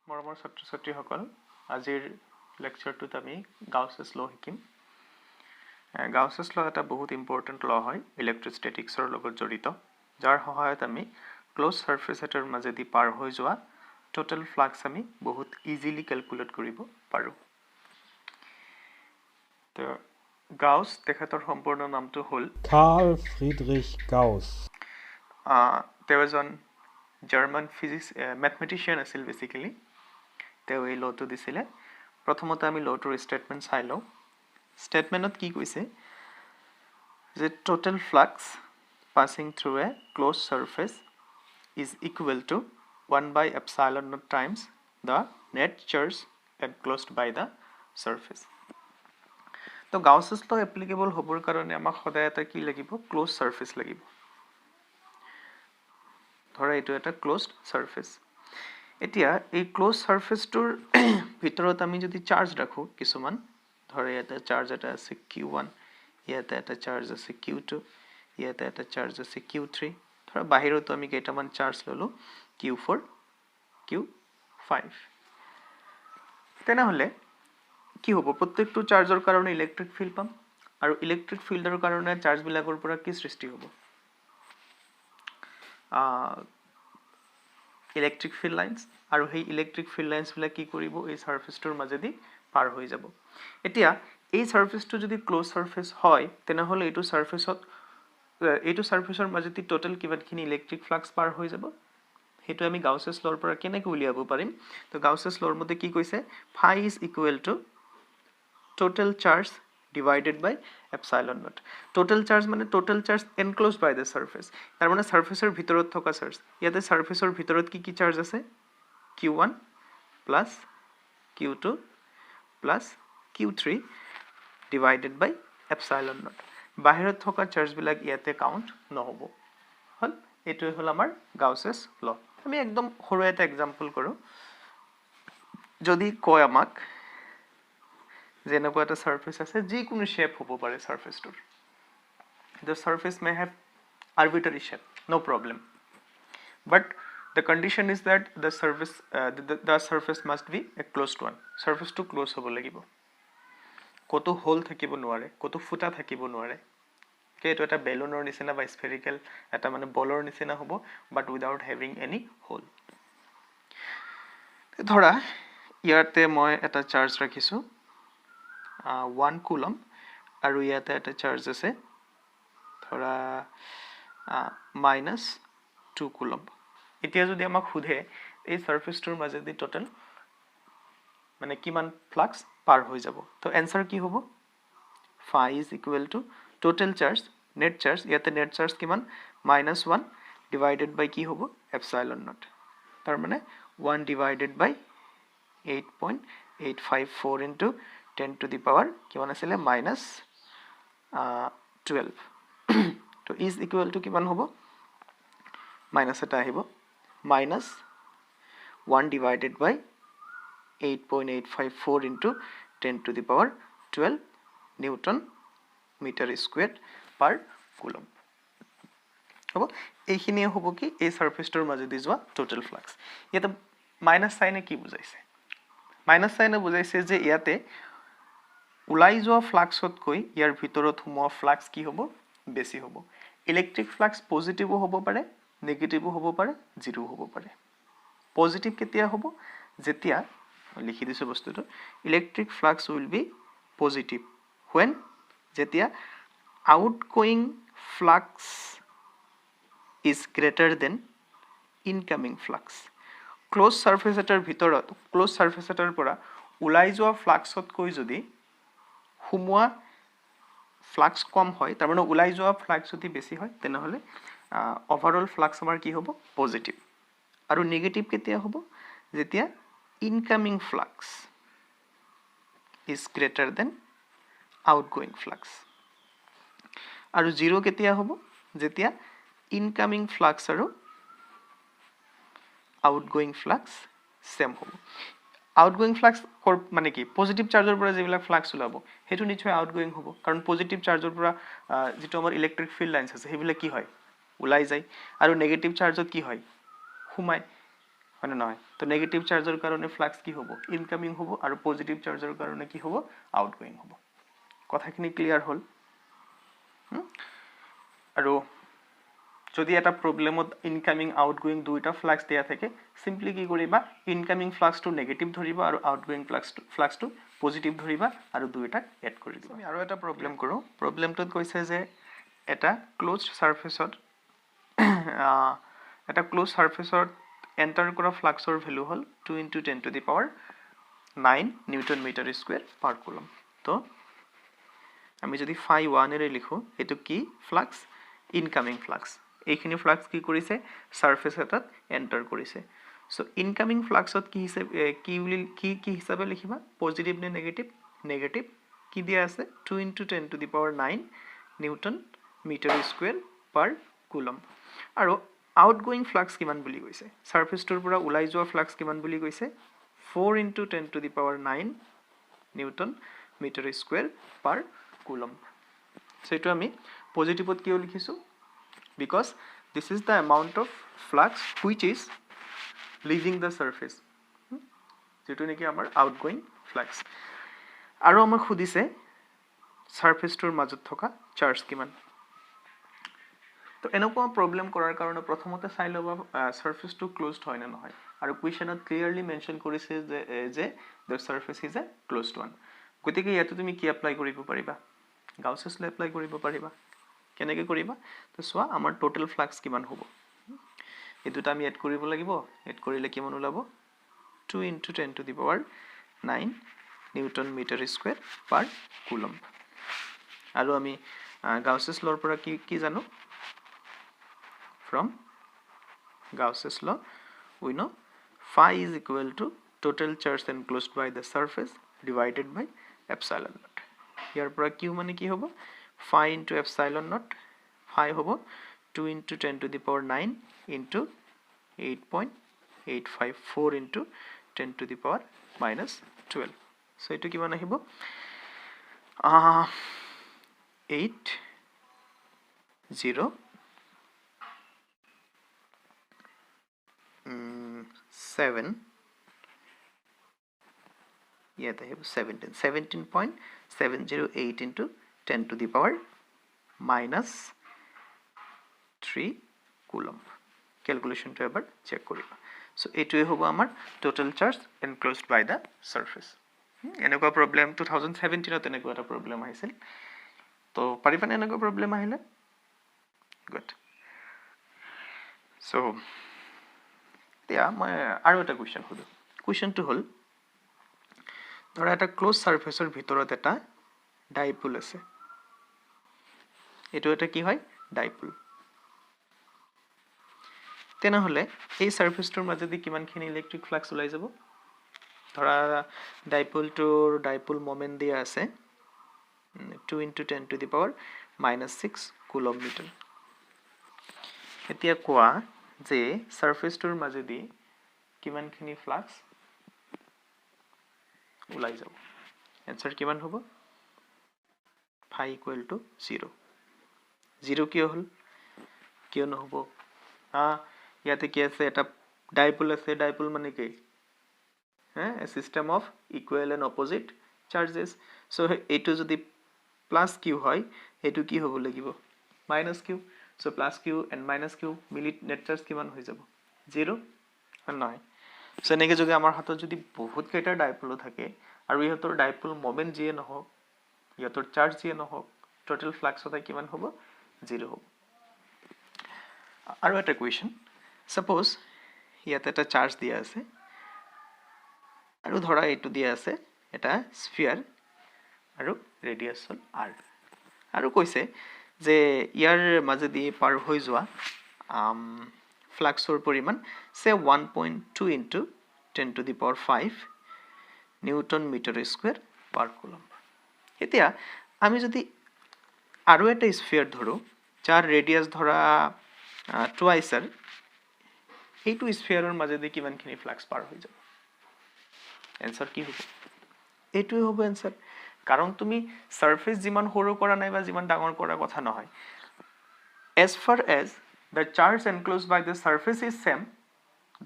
মৰমৰ ছাত্ৰ-ছাত্ৰীসকল আজিৰ লেকচাৰটোত আমি গাউছেছ ল শিকিম। গাউছেছ ল এটা বহুত ইম্পৰ্টেণ্ট ল হয় ইলেক্ট্ৰোষ্টেটিক্সৰ লগত জড়িত, যাৰ সহায়ত আমি ক্লোজ সাৰফেস এটাৰ মাজেদি পাৰ হৈ যোৱা টোটাল ফ্লাক্স আমি বহুত ইজিলি ক্যালকুলেট কৰিব পাৰোঁ। তো গাউছ তেখেতৰ সম্পূৰ্ণ নামটো হ'ল Carl Friedrich Gauss। তেওঁ এজন জাৰ্মান মেথমেটিচিয়ান আছিল বেসিক্যালি। তেওঁ এই লটো দিছিলে। প্ৰথমতে আমি লটোৰ স্টেটমেন্ট চাই লওঁ। স্টেটমেন্টত কি কৈছে যে total flux passing through a close surface is equal to 1 by epsilon naught times the net charge enclosed by the surface. তো গাউছেছ ল এপ্লিকেবল হ'বৰ কাৰণে আমাক সদায় এটা কি লাগিব, ক্লোজ সাৰফেস লাগিব। ধৰা এইটো এটা ক্লোজড সাৰফেস। এতিয়া এই ক্লোজ সাৰফেসটোৰ ভিতৰত আমি যদি চাৰ্জ ৰাখো কিছুমান, ধৰা এটা চাৰ্জ এটা আছে q1, ইয়াতে এটা চাৰ্জ আছে q2, ইয়াতে এটা চাৰ্জ আছে q3, ধৰা বাহিৰতো আমি কেইটামান চাৰ্জ ললো q4, q5। তেনেহলে কি হ'ব, প্ৰত্যেকটো চাৰ্জৰ কাৰণে ইলেক্ট্ৰিক ফিল্ড পাম, আৰু ইলেক্ট্ৰিক ফিল্ডৰ কাৰণে চাৰ্জ বিলাকৰ পৰা কি সৃষ্টি হ'ব, ইলেক্ট্ৰিক ফিল্ড লাইন্স, আৰু সেই ইলেক্ট্ৰিক ফিল্ড লাইন্স বিলাক কি কৰিব, এই সাৰফেসটোৰ মাজেদি পাৰ হৈ যাব। এতিয়া এই সাৰফেসটো যদি ক্লোজ সাৰফেস হয় তেনেহলে এইটো সাৰফেসৰ মাজেদি টোটাল কিমানখিনি ইলেক্ট্ৰিক ফ্লাক্স পাৰ হৈ যাব, সেইটো আমি গাউছেছ লৰ পৰা কেনেকৈ উলিয়াব পাৰিম। তো গাউছেছ লৰ মতে কি কৈছে, phi is equal to total charge divided by epsilon naught. Total charge মানে total charge enclosed by the surface, তাৰ মানে সাৰফেসৰ ভিতৰত থকা চাৰ্জ। ইয়াতে সাৰফেসৰ ভিতৰত কি কি চাৰ্জ আছে, q1 plus q2 plus q3 divided by epsilon naught. বাহিৰত থকা চাৰ্জ বিলাক ইয়াতে কাউন্ট নহব। হল, এইটোৱে হল আমাৰ গাউছেছ ল। আমি একদম সৰু এটা এক্সাম্পল কৰো। যদি কয় আমাক যেনেকুৱা এটা সাৰফেস আছে, যিকোনো শেপ হ'ব পাৰে সাৰফেসটোৰ, the surface may have arbitrary shape, no problem, but the condition is that the surface must be a closed one. Surface to close হ'ব লাগিব, কতো হোল থাকিব নোৱাৰে, কতো ফুটা থাকিব নোৱাৰে। এইটো এটা বেলুনৰ নিচিনা বা স্ফেৰিকেল এটা মানে বলৰ নিচিনা হ'ব, but without having any hole. ধৰা ইয়াতে মই এটা চাৰ্জ ৰাখিছো 1 কুলম, আৰু ইয়াতে এটা চাৰ্জ আছে ধৰা -2 কুলম। এতিয়া যদি আমাক সোধে এই সাৰফেসটোৰ মাজেদি টোটাল মানে কিমান ফ্লাক্স পাৰ হৈ যাব, তো এনসাৰ কি হ'ব, phi is equal to total charge net charge, ইয়াতে net charge কিমান -1 divided by কি হ'ব epsilon naught, তাৰ মানে 1 divided by 8.854 into 10 to the power কিমান আছিলে -12। তো is equal to কিমান হ'ব, মাইনাস এটা আহিব, -1 divided by 8.854 into 10 to the power 12 newton metre square per coulomb হ'ব। এইখিনিয়ে হ'ব কি এই সাৰফেসটোৰ মাজেদি যোৱা টোটাল ফ্লাক্স। ইয়াতে মাইনাস সাইনে কি বুজাইছে, মাইনাস সাইনে বুজাইছে যে ইয়াতে ওলাই যোৱা ফ্লাক্সতকৈ ইয়াৰ ভিতৰত সোমোৱা ফ্লাক্স কি হ'ব, বেছি হ'ব। ইলেক্ট্ৰিক ফ্লাক্স পজিটিভো হ'ব পাৰে, নেগেটিভো হ'ব পাৰে, জিৰো হ'ব পাৰে। পজিটিভ কেতিয়া হ'ব, যেতিয়া লিখি দিছো বস্তুটো, electric flux will be positive when যেতিয়া outgoing flux is greater than incoming flux. Close surface এটাৰ ভিতৰত, ক্লোজ সাৰফেস এটাৰ পৰা ওলাই যোৱা ফ্লাক্সতকৈ যদি সোমোৱা ফ্লাক্স কম হয়, তাৰ মানে ওলাই যোৱা ফ্লাক্স যদি বেছি হয়, তেনেহলে ওভাৰঅল ফ্লাক্স আমাৰ কি হ'ব, পজিটিভ। আৰু নেগেটিভ কেতিয়া হ'ব, যেতিয়া incoming flux is greater than outgoing flux. আৰু জিৰো কেতিয়া হ'ব, যেতিয়া ইনকামিং ফ্লাক্স আৰু আউটগোয়িং ফ্লাক্স সেম হ'ব। আউটগোয়িং ফ্লাক্স মানে কি, পজিটিভ চাৰ্জৰ পৰা যিবিলাক ফ্লাক্স ওলাব সেইটো নিশ্চয় আউটগোয়িং হ'ব, কাৰণ পজিটিভ চাৰ্জৰ পৰা যিটো আমাৰ ইলেক্ট্ৰিক ফিল্ড লাইন্স আছে সেইবিলাক কি হয়, ওলাই যায়, আৰু নেগেটিভ চাৰ্জত কি হয়, সোমায়। হয় নহয় তো নেগেটিভ চাৰ্জৰ কাৰণে ফ্লাক্স কি হ'ব ইনকামিং হ'ব আৰু পজিটিভ চাৰ্জৰ কাৰণে কি হ'ব আউটগোইং হ'ব কথাখিনি ক্লিয়াৰ হ'ল আৰু যদি এটা প্ৰবলেমত ইনকামিং আউটগোইং দুইটা ফ্লাক্স দিয়া থাকে সিম্পলি কি কৰিবা ইনকামিং ফ্লাক্সটো নেগেটিভ ধৰিবা আৰু আউটগোইং ফ্লাক্সটো পজিটিভ ধৰিবা আৰু দুইটাক এড কৰি দিবা আমি আৰু এটা প্ৰবলেম কৰোঁ প্ৰবলেমটোত কৈছে যে এটা ক্লোজড সাৰফেসত এটা ক্লোজ সাৰফেসত এন্টাৰ কৰা ফ্লাক্সৰ ভ্যালু হল 2 × 10 to the power 9 newton metre square per coulomb তো আমি যদি phi 1 এৰে লিখো এটো কি ফ্লাক্স ইনকামিং ফ্লাক্স এইখিনি ফ্লাক্স কি কৰিছে সাৰফেস এটাত এন্টাৰ কৰিছে সো ইনকামিং ফ্লাক্সত কি হিচাপে লিখিবা পজিটিভ নে নেগেটিভ কি দিয়া আছে 2 × 10 to the power 9 newton metre square per coulomb আৰু আউটগোইং ফ্লাক্স কিমান বুলি কৈছে সাৰফেসটোৰ পৰা ওলাই যোৱা ফ্লাক্স কিমান বুলি কৈছে 4 × 10 to the power 9 newton metre square per coulomb so এটো আমি পজিটিভত কিয় লিখিছো because this is the amount of flux which is leaving the surface যেটো নেকি আমাৰ আউটগোইং ফ্লাক্স আৰু আমাক খুদিছে সাৰফেসটোৰ মাজত থকা চাৰ্জ কিমান তো এনেকুৱা প্ৰবলেম কৰাৰ কাৰণে প্ৰথমতে চাই লবা সাৰফেসটো ক্লোজড হয় না নহয় আৰু কোৱেশ্চনত ক্লিয়াৰলি মেনশন কৰিছে যে the surface is a closed one গতিকে ইয়াতে তুমি কি এপ্লাই কৰিব পাৰিবা গাউসেছ ল এপ্লাই কৰিব পাৰিবা কেনেকৈ কৰিবা তো সোৱা আমাৰ টোটাল ফ্লাক্স কিমান হ'ব এই দুটা আমি এড কৰিব লাগিব এড কৰিলে কিমান ওলাব 2 × 10 to the power 9 newton metre square per coulomb আৰু আমি গাউসেছ লৰ পৰা কি জানো from Gauss's law we know phi is equal to total charge enclosed by the surface divided by epsilon naught ইয়াৰ পৰা q মানে কি হ'ব phi into epsilon naught phi হ'ব 2 × 10 to the power 9 into 8.854 into 10 to the power -12 so এটো কিমান আহিব 7 yeah they have 17.708 into 10 to the power -3 coulomb calculation to ever check koriba so eটোই হবো আমার total charge enclosed by the surface এনেকুৱা problem 2017 ত এনেকুৱা এটা problem আহিছিল তো পাৰিবানে এনেকুৱা problem আহিলে good so এতিয়া মই আৰু এটা কোৱেশ্চন খুদু কোৱেশ্চনটো হল ধৰা এটা ক্লোজ সাৰফেসৰ ভিতৰত এটা ডাইপোল আছে এটো এটা কি হয় ডাইপোল তেনেহলে এই সাৰফেসটোৰ মাজেদি কিমানখিনি ইলেক্ট্ৰিক ফ্লাক্স ওলাই যাব ধৰা ডাইপোল মোমেন্ট দিয়া আছে 2 × 10 to the power -6 coulomb metre এতিয়া কোৱা যে সাৰফেসটোৰ মাজেদি কিমানখিনি ফ্লাক্স ওলাই যাব आंसर কিমান হ'ব phi equal to 0 কিয় হল কিয় নহব ইয়াতে কি আছে এটা ডাইপোল আছে ডাইপোল মানে কি a system of equal and opposite charges so এটো যদি প্লাস q হয় এটো কি হ'ব লাগিব minus q so plus q and minus q মিলি নেট চাৰ্জ কিমান হৈ যাব 0 নহয় so এনেকে যদি আমাৰ হাতত যদি বহুত কেইটা ডাইপোল থাকে আৰু ইহতৰ ডাইপোল মোমেন্ট যিয়ে নহওক ইহতৰ চাৰ্জ যিয়ে নহওক টোটাল ফ্লাক্স হতে কিমান হ'ব 0 হ'ব আৰু এটা কোৱেশ্চন সাপোজ ইয়াতে এটা চাৰ্জ দিয়া আছে আৰু ধৰা এটো দিয়া আছে এটা স্ফিয়াৰ আৰু ৰেডিয়াস হল r আৰু কৈছে যে ইয়াৰ মাজেদি পাৰ হৈ যোৱা ফ্লাক্সৰ পৰিমাণ সে 1.2 into 10 to the power 5 newton metre square per coulomb এতিয়া আমি যদি আৰু এটা স্ফিয়াৰ ধৰো যাৰ ৰেডিয়াস ধৰা টুৱাইস r এইটো স্ফিয়াৰৰ মাজেদি কিমানখিনি ফ্লাক্স পাৰ হৈ যাব आंसर কি হ'ব এইটোই হ'ব आंसर কাৰণ তুমি সাৰফেস যিমান সৰু কৰা নাই বা যিমান ডাঙৰ কৰা কথা নহয় as far as the charge enclosed by the surface is same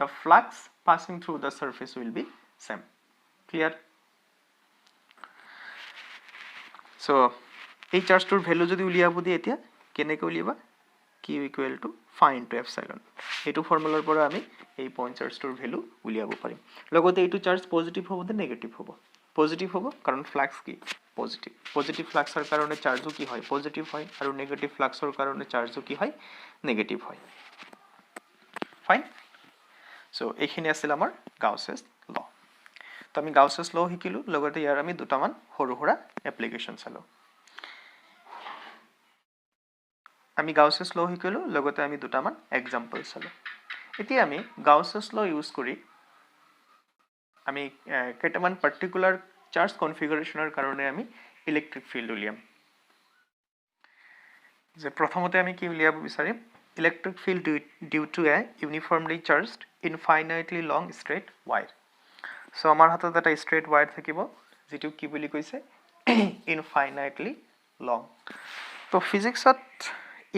the flux passing through the surface will be same. Clear? So এই চাৰ্জটোৰ ভ্যালু যদি উলিয়াব দিয়ে এতিয়া কেনেকৈ উলিয়াবা q equal to phi into epsilon এইটো ফৰ্মুলাৰ পৰা আমি এই পইণ্ট চাৰ্জটোৰ ভ্যালু উলিয়াব পাৰিম লগতে এইটো চাৰ্জ পজিটিভ হ'ব নে নেগেটিভ হ'ব পজিটিভ হ'ব কাৰণ ফ্লাক্স কি পজিটিভ পজিটিভ ফ্লাক্সৰ কাৰণে চাৰ্জও কি হয় পজিটিভ হয় আৰু নেগেটিভ ফ্লাক্সৰ কাৰণে চাৰ্জও কি হয় নেগেটিভ হয় ফাইন সো এইখিনি আছিল আমাৰ গাউছেছ ল তো আমি গাউছেছ ল শিকিলো লগতে ইয়াৰ আমি দুটামান সৰু সৰু এপ্লিকেশন চালো আমি গাউছেছ ল শিকিলো লগতে আমি দুটামান এক্সাম্পল চালো এতিয়া আমি গাউছেছ ল ইউজ কৰি আমি কেইটামান পাৰ্টিকুলাৰ চাৰ্জ কনফিগাৰেশনৰ কাৰণে আমি ইলেক্ট্ৰিক ফিল্ড উলিয়াম যে প্ৰথমতে আমি কি উলিয়াব বিচাৰিম electric field due to a uniformly charged infinitely long straight wire so আমাৰ হাতত এটা ষ্ট্ৰেট ৱায়াৰ থাকিব যেটো কি বুলি কৈছে ইনফাইনাইটলি লং তো ফিজিক্সত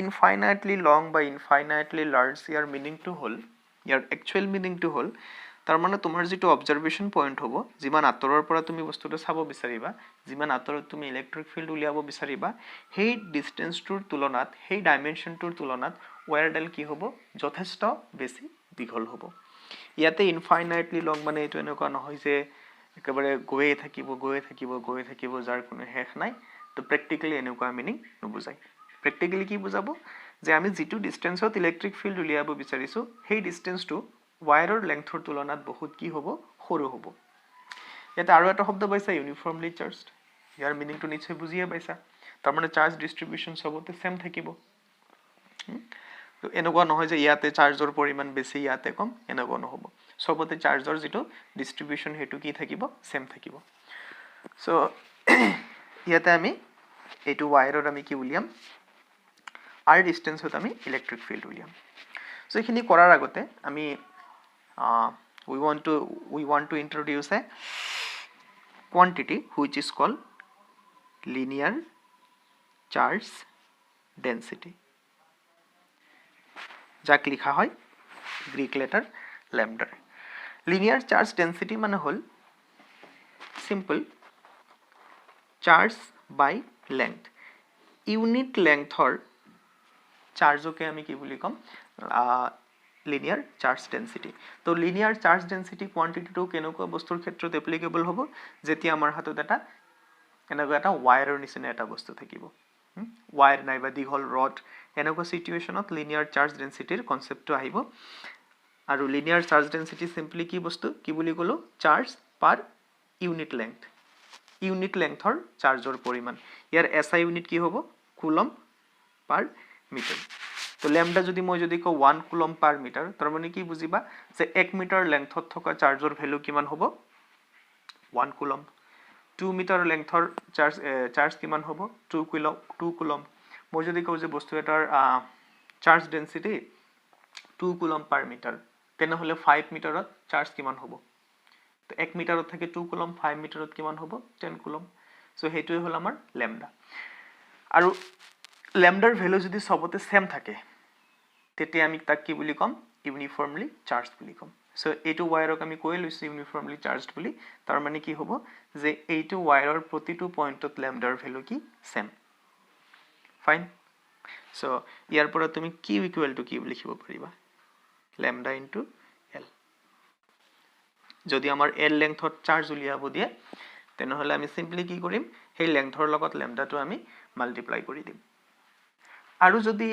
infinitely long by infinitely large ইয়াৰ মিনিংটো হল ইয়াৰ একচুয়াল মিনিংটো হল তাৰ মানে তোমাৰ যেটো অবজাৰভেশন পইণ্ট হ'ব যিমান আতৰৰ পৰা তুমি বস্তুটো চাব বিচাৰিবা যিমান আতৰত তুমি ইলেক্ট্ৰিক ফিল্ড উলিয়াব বিচাৰিবা সেই ডিসটেন্সটোৰ তুলনাত সেই ডাইমেনশনটোৰ তুলনাত ওয়্যাৰডাল কি হ'ব যথেষ্ট বেছি দীঘল হ'ব ইয়াতে ইনফাইনাইটলি লং মানে এটো এনেকুৱা নহয় যে একেবাৰে গৈয়ে থাকিব যাৰ কোনো শেষ নাই তো প্ৰ্যাকটিক্যালি এনেকুৱা মিনিং নুবুজায় প্ৰ্যাকটিক্যালি কি বুজাব যে আমি যেটো ডিসটেন্সত ইলেক্ট্ৰিক ফিল্ড উলিয়াব বিচাৰিছো সেই ডিসটেন্সটো ওয়্যাৰৰ লেংথৰ তুলনাত বহুত কি হ'ব সৰু হ'ব ইয়াতে আৰু এটা শব্দ পাইছা ইউনিফৰ্মলি চাৰ্জড ইয়াৰ মিনিংটো নিশ্চয় বুজিয়ে পাইছা তাৰ মানে চাৰ্জ ডিস্ট্ৰিবিউশন সবতে সেম থাকিব তো এনেকুৱা নহয় যে ইয়াতে চাৰ্জৰ পৰিমাণ বেছি ইয়াতে কম এনেকুৱা নহব সবতে চাৰ্জৰ যেটো ডিস্ট্ৰিবিউশন হেতু কি থাকিব সেম থাকিব সো ইয়াতে আমি এইটো ওয়্যাৰৰ আমি কি উলিয়াম r distance হত আমি ইলেক্ট্ৰিক ফিল্ড উলিয়াম সো এখিনি কৰাৰ আগতে আমি we want to introduce a quantity which is called linear charge density যাক লিখা হয় Greek letter lambda linear charge density মানে হল simple charge by length unit length or চার্জকে আমি কি বলি কম লিনিয়ার চার্জ ডেন্সিটি তো লিনিয়ার চার্জ ডেন্সিটি কোয়ান্টিটিটো কেনেকুৱা বস্তুৰ ক্ষেত্ৰত এপ্লিকেবল হ'ব যেতিয়া আমাৰ হাতত এটা এনেকুৱা এটা ওয়্যাৰৰ নিচিনা এটা বস্তু থাকিব ওয়্যাৰ নাইবা দীঘল ৰড এনেকুৱা সিচুৱেচনত লিনিয়াৰ চাৰ্জ ডেন্সিটিৰ কনসেপ্টটো আহিব আৰু লিনিয়াৰ চাৰ্জ ডেন্সিটি সিম্পলি কি বস্তু কি বুলি কলো চাৰ্জ পাৰ ইউনিট লেংথৰ চাৰ্জৰ পৰিমাণ ইয়াৰ এসআই ইউনিট কি হ'ব কুলম পাৰ মিটাৰ তো ল্যামডা যদি মই যদি কও 1 কুলম পাৰ মিটাৰ তাৰ মানে কি বুজিবা যে 1 মিটাৰ লেংথত থকা চাৰ্জৰ ভ্যালু কিমান হ'ব 1 কুলম 2 মিটাৰ লেংথৰ চাৰ্জ কিমান হ'ব 2 কুলম মই যদি কও যে বস্তু এটাৰ চাৰ্জ ডেন্সিটি 2 কুলম পাৰ মিটাৰ তেনে হলে 5 মিটাৰত চাৰ্জ কিমান হ'ব তো 1 মিটাৰত থাকে 2 কুলম 5 মিটাৰত কিমান হ'ব 10 কুলম সো হেতুই হল আমাৰ ল্যামডা আৰু ল্যামডাৰ ভ্যালু যদি সবতে সেম থাকে তেতে আমি তাক কি বুলি কম ইউনিফৰ্মলি চাৰ্জড বুলি কম সো এইটো ওয়্যাৰক আমি কৈ লৈছো ইউনিফৰ্মলি চাৰ্জড বুলি তাৰ মানে কি হ'ব যে এইটো ওয়্যাৰৰ প্ৰতিটো পইণ্টত ল্যামডাৰ ভ্যালু কি সেম ফাইন সো ইয়াৰ পৰা তুমি q ইকুৱেল টু কি লিখিব পাৰিবা ল্যামডা ইনটু l যদি আমাৰ l লেংথত চাৰ্জ উলিয়াব দিয়ে তেনেহলে আমি সিম্পলি কি কৰিম সেই লেংথৰ লগত ল্যামডাটো আমি মাল্টিপ্লাই কৰি দিম আৰু যদি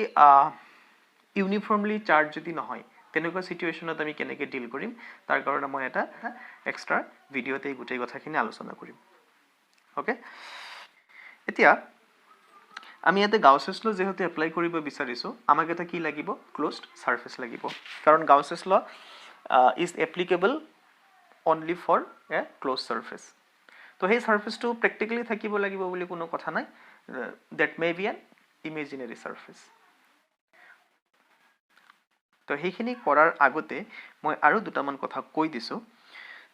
ইউনিফৰ্মলি চাৰ্জ যদি নহয় তেনেকুৱা সিচুৱেচনত আমি কেনেকৈ ডিল কৰিম তাৰ কাৰণে মই এটা এক্সট্ৰা ভিডিওতে এই গোটেই কথাখিনি আলোচনা কৰিম ওকে এতিয়া আমি ইয়াতে গাউছেছ ল যেহেতু এপ্লাই কৰিব বিচাৰিছো আমাক এটা কি লাগিব ক্লোজড সাৰফেস লাগিব কাৰণ Gauss's law is applicable only for a close surface তো সেই সাৰফেসটো প্ৰ্যাকটিক্যালি থাকিব লাগিব বুলি কোনো কথা নাই that may be an imaginary surface তো সেইখিনি কৰাৰ আগতে মই আৰু দুটামান কথা কৈ দিছো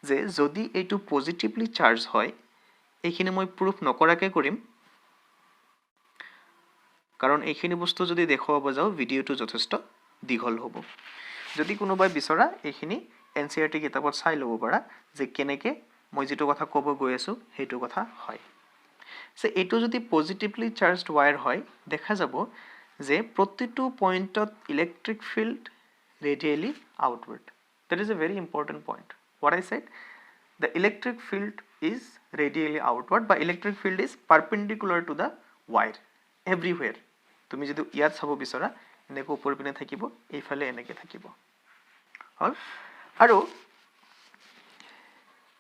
যে যদি এইটো পজিটিভলি চাৰ্জ হয় এইখিনি মই প্ৰুফ নকৰাকে কৰিম কাৰণ এইখিনি বস্তু যদি দেখুৱাব যাও ভিডিওটো যথেষ্ট দীঘল হ'ব যদি কোনোবাই বিচৰা এইখিনি NCERT কিতাপত চাই ল'ব পাৰা যে কেনেকৈ মই যিটো কথা ক'ব গৈ আছোঁ সেইটো কথা হয় সো এইটো যদি পজিটিভলি চাৰ্জড ৱায়াৰ হয় দেখা যাব যে প্ৰতিটো পইণ্টত electric field radially outward that is a very important point what I said the electric field is radially outward but electric field is perpendicular to the wire everywhere তুমি যদি ইয়াত চাব বিচৰা এনেকৈ ওপৰ পিনে থাকিব এইফালে এনেকৈ থাকিব হল আৰু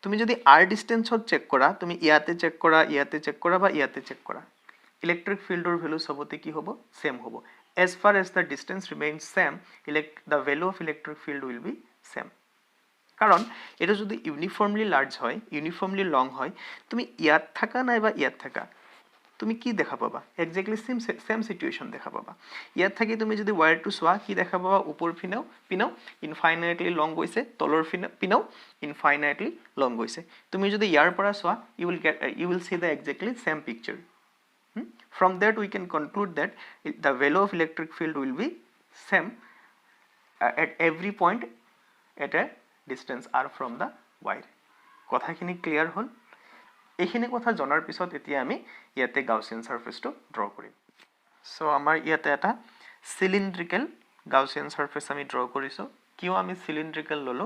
তুমি যদি r ডিসটেন্সত চেক কৰা তুমি ইয়াতে চেক কৰা বা ইয়াতে চেক কৰা ইলেক্ট্ৰিক ফিল্ডৰ ভ্যালু সবতে কি হ'ব সেম হ'ব as far as the distance remains same the value of electric field will be same কাৰণ এটা যদি ইউনিফর্মলি লার্জ হয় ইউনিফর্মলি লং হয় তুমি ইয়াত থাকা নাইবা ইয়াত থাকা তুমি কি দেখা পাবা এক্স্যাক্টলি সেম সিচুয়েশন দেখা পাবা ইয়াত থাকি তুমি যদি ওয়্যাৰটো চোৱা কি দেখা পাবা উপৰ পিনাও ইনফাইনাইটলি লং গৈছে তলৰ পিনাও ইনফাইনাইটলি লং গৈছে তুমি যদি ইয়াৰ পৰা চোৱা you will see the exactly same picture from that we can conclude that the value of electric field will be same at every point at a distance r from the wire কথাখিনি clear হ'ল এইখিনি কথা জনাৰ পিছত এতিয়া আমি ইয়াতে Gaussian সাৰফেসটো draw কৰিম সো আমাৰ ইয়াতে এটা সিলিন্ড্ৰিকেল গাউসিয়ান সাৰফেস আমি ড্ৰ কৰিছো কিয় আমি সিলিন্ড্ৰিকেল ললো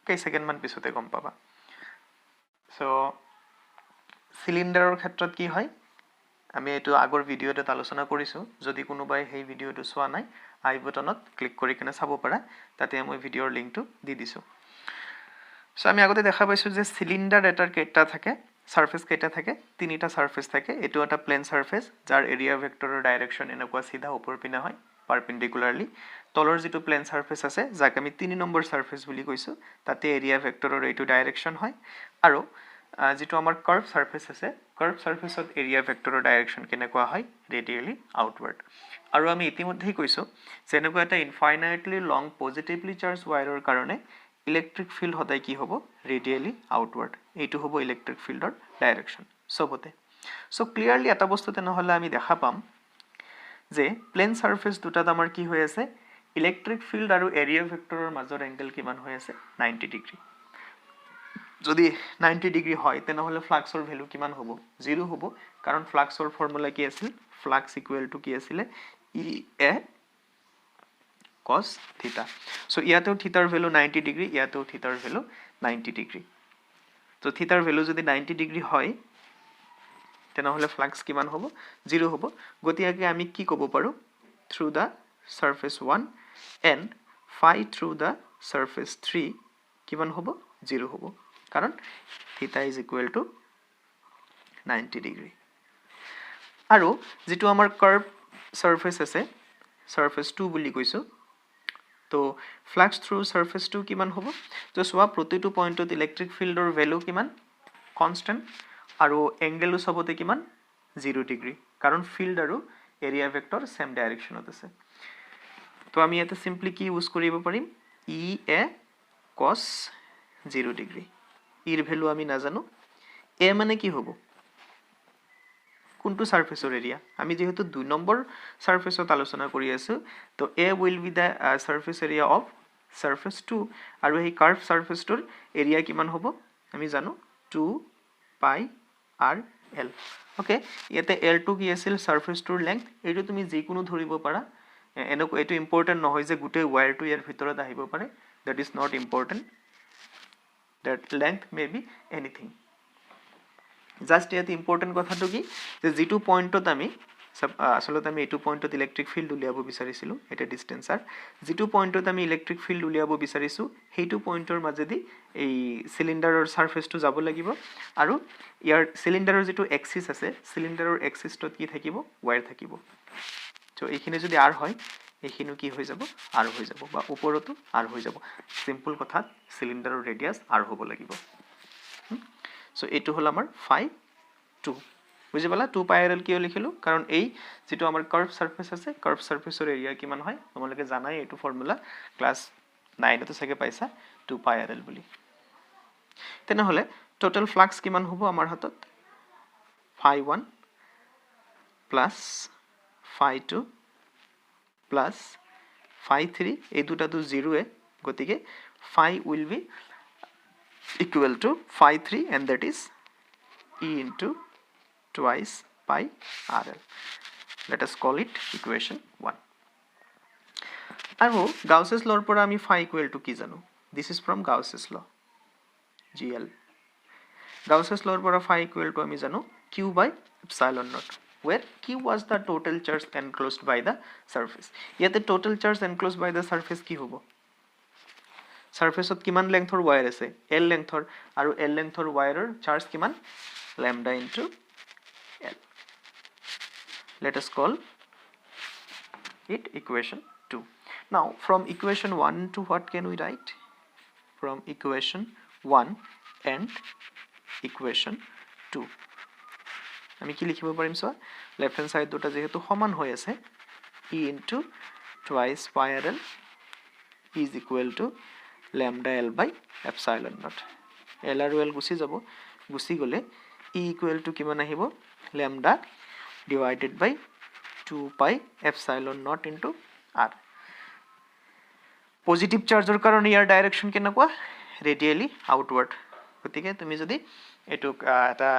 কেই সেকেন্ড মান পিছতে গম পাবা সো সিলিন্ডাৰৰ ক্ষেত্ৰত কি হয় আমি এটো আগৰ ভিডিওতে আলোচনা কৰিছো যদি কোনোবাই সেই ভিডিওটো চোৱা নাই আই বটনত ক্লিক কৰি কিনে চাব পাৰা তাতে মই ভিডিওৰ লিংকটো দি দিছো সো আমি আগতে দেখা পাইছো যে সিলিন্ডাৰ এটাৰ কেইটা থাকে সাৰফেস কেইটা থাকে তিনিটা সাৰফেস থাকে এটো এটা প্লেন সাৰফেস যাৰ এৰিয়া ভেক্টৰৰ ডাইৰেকশন এনেকুৱা সিধা ওপৰ পিনে হয় পাৰপেন্ডিকুলাৰলি তলৰ যেটো প্লেন সাৰফেস আছে যাক আমি 3 নম্বৰ সাৰফেস বুলি কৈছো তাতে এৰিয়া ভেক্টৰৰ এইটো ডাইৰেকশন হয় আৰু যেটো আমাৰ কাৰ্ভ সাৰফেস আছে কাৰ্ভ সাৰফেসত এৰিয়া ভেক্টৰৰ ডাইৰেকশন কেনেকুৱা হয় ৰেডিয়েলি আউটৱাৰ্ড আৰু আমি ইতিমধ্যেই কৈছো যেনেকুৱা এটা ইনফাইনাইটলি লং পজিটিভলি চাৰ্জ ওয়্যাৰৰ কাৰণে ইলেক্ট্ৰিক ফিল্ড হদাই কি হ'ব ৰেডিয়েলি আউটৱাৰ্ড এইটো হ'ব ইলেক্ট্ৰিক ফিল্ডৰ ডাইৰেকশন সবতে সো ক্লিয়াৰলি এটা বস্তু তেনেহলে আমি দেখা পাম যে প্লেন সাৰফেস দুটাত আমাৰ কি হৈ আছে ইলেক্ট্ৰিক ফিল্ড আৰু এৰিয়া ভেক্টৰৰ মাজৰ এংগল কিমান হৈ আছে 90 ডিগ্ৰী যদি 90 ডিগ্ৰী হয় তেনেহলে ফ্লাক্সৰ ভ্যালু কিমান হ'ব 0 হ'ব কাৰণ ফ্লাক্সৰ ফৰ্মুলা কি আছিল ফ্লাক্স ইকুৱেল টু কি আছিল E A cos theta so ইয়াতেও থিটাৰ ভ্যালু 90 ডিগ্ৰী ইয়াতেও থিটাৰ ভ্যালু 90 ডিগ্ৰী তো থিটাৰ ভ্যালু যদি 90 ডিগ্ৰী হয় তেনেহলে ফ্লাক্স কিমান হ'ব 0 হ'ব গতিকে আমি কি ক'ব পাৰো through the surface 1 and phi through the surface 3 কিমান হ'ব 0 হ'ব কাৰণ theta is equal to 90 degree আৰু যেটো আমাৰ কাৰ্ভ সাৰফেস আছে সাৰফেস 2 বুলি কৈছো তো ফ্লাক্স থ্ৰু সাৰফেস 2 কিমান হ'ব তো সোৱা প্ৰতিটো পইণ্টত ইলেক্ট্ৰিক ফিল্ডৰ ভ্যালু কিমান কনস্ট্যান্ট আৰু এংগেলও সবতে কিমান 0 ডিগ্ৰী কাৰণ ফিল্ড আৰু এৰিয়া ভেক্টৰ সেম ডাইৰেকশনত আছে তো আমি এটা সিম্পলি কি ইউজ কৰিব পাৰিম E A cos 0 ডিগ্ৰী ইৰ ভ্যালু আমি নাজানো এ মানে কি হ'ব কোনটো সাৰফেসৰ এৰিয়া আমি যেহেতু 2 নম্বৰ সাৰফেসত আলোচনা কৰি আছো তো A will be the surface area of surface 2 আৰু এই কাৰ্ভ সাৰফেসটোৰ এৰিয়া কিমান হ'ব আমি জানো 2 পাই r l ওকে ইয়াতে l2 কি আছিল সাৰফেসটোৰ লেংথ এইটো তুমি যে কোনো ধৰিব পাৰা এনেকৈ এটো ইম্পৰ্টেন্ট নহয় যে গুটে ওয়্যাৰটো ইয়াৰ ভিতৰত আহিব পাৰে that is not important that length may be anything just ইয়াতে ইম্পৰ্টেন্ট কথাটো কি যে যেটো পইণ্টত আমি আসলে আমি এটো পইণ্টত ইলেক্ট্ৰিক ফিল্ড উলিয়াব বিচাৰিছিলো এটা ডিসটেন্সৰ যেটো পইণ্টত আমি ইলেক্ট্ৰিক ফিল্ড উলিয়াব বিচাৰিছো হেইটো পইণ্টৰ মাজেদি এই সিলিন্ডাৰৰ সাৰফেসটো যাব লাগিব আৰু ইয়াৰ সিলিন্ডাৰৰ যেটো এক্সিস আছে সিলিন্ডাৰৰ এক্সিসটোত কি থাকিব ওয়্যাৰ থাকিব তো এইখিনি যদি r হয় এইখিনি কি হৈ যাব r হৈ যাব বা ওপৰতো r হৈ যাব সিম্পল কথা সিলিন্ডাৰৰ ৰেডিয়াস r হ'ব লাগিব সো এটো হল আমাৰ phi 2 বুজি পালা 2 পাই r কিয় লিখিলো কাৰণ এই যেটো আমাৰ কাৰ্ভ সাৰফেস আছে কাৰ্ভ সাৰফেসৰ এৰিয়া কিমান হয় তোমালোকে জানাই এটো ফৰ্মুলা ক্লাস 9 তে চাগে পাইছা 2 পাই r বুলি তেনেহলে টোটাল ফ্লাক্স কিমান হ'ব আমাৰ হাতত phi 1 plus phi 2 plus phi 3 এই দুটা তো 0 এ গতিকে phi will be equal to phi 3 and that is E into twice pi RL. Let us call it equation 1. আৰু Gauss's law পৰা আমি phi equal to কি জানো? This is from Gauss's law. GL. Gauss's law পৰা phi equal to আমি জানো Q by epsilon naught, where Q was the total charge enclosed by the surface. ইয়াতে total charge enclosed by the surface কি হ'ব? Surfaceত কিমান lengthৰ wire আছে? L lengthৰ, আৰু L lengthৰ wireৰ charge কিমান? Lambda into L. Let us call it equation 2. Now from equation 1 to what can we write? From equation 1 and equation 2 আমি কি লিখিব পাৰিম সো লেফট হ্যান্ড সাইড দুটা যেহেতু সমান হৈ আছে E into twice pi RL is equal to lambda L by epsilon naught. L আৰু L গুছি যাব, গুছি গলে E equal to কিমান আহিব? Lambda divided by 2 pi epsilon naught into R. Positive চাৰ্জৰ কাৰণে ইয়াৰ ডাইৰেকশন কেনেকুৱা? Radially outward. গতিকে তুমি যদি এটো এটা